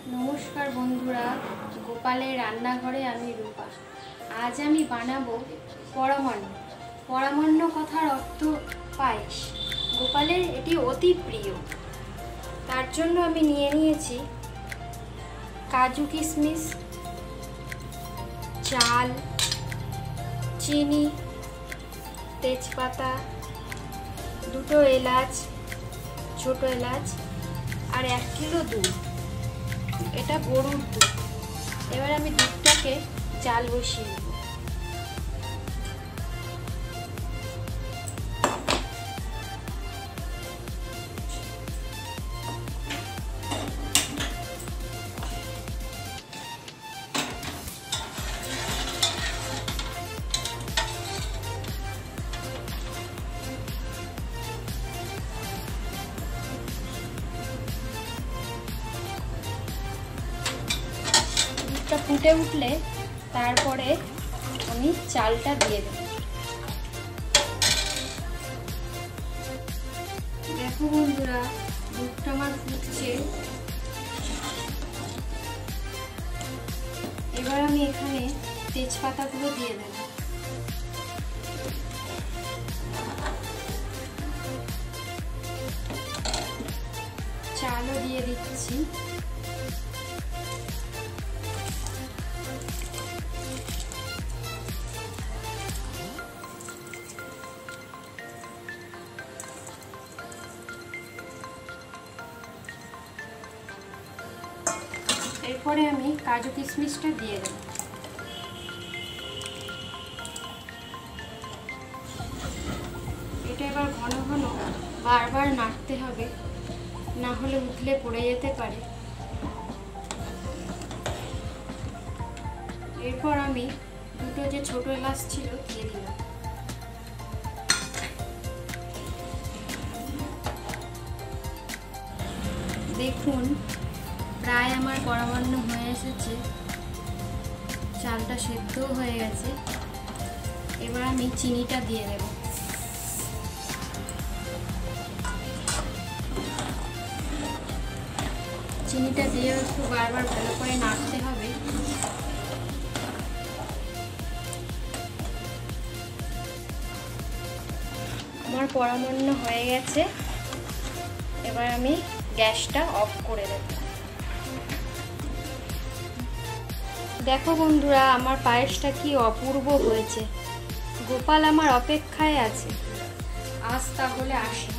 नमस्कार बंधुरा गोपालेर रान्नाघरे आमी रूपा। आज आमी बानाबो পরমঅন। পরমঅন কথার অর্থ পায়েস। গোপালের এটি অতি প্রিয়। তার জন্য আমি নিয়ে নিয়েছি কাজু কিশমিশ, চাল, চিনি, তেজপাতা, দুটো এলাচ, ছোট এলাচ আর 1 কিলো দুধ। এটা গরুর দুধ। এবার আমি দুধটাকে জাল বসিয়ে দেব। ফুটে উঠলে তারপরে আমি চালটা দিয়ে দেব। দেখো বন্ধুরা, দুধটা আমার ফুটছে। এবার আমি এখানে তেজপাতাগুলো দিয়ে দেব। চালও দিয়ে দিচ্ছি। এরপরে আমি কাজু কিশমিশটা দিয়ে দেব। এটা এবার ঘন ঘন বারবার নাড়তে হবে, না হলে উঠলে পড়ে যেতে পারে। এরপর আমি দুটো যে ছোট এলাচ ছিল দিয়ে দিলাম। দেখুন, প্রায় আমার পরমঅন হয়ে এসেছে। চালটা সেদ্ধও হয়ে গেছে। এবার আমি চিনিটা দিয়ে দেব। চিনিটা দিয়ে একটু বারবার ভালো করে নাড়তে হবে। আমার পরমঅন হয়ে গেছে। এবার আমি গ্যাসটা অফ করে দেব। দেখো বন্ধুরা, আমার পায়েসটা কি অপূর্ব হয়েছে। গোপাল আমার অপেক্ষায় আছে। আজ তাহলে আসি।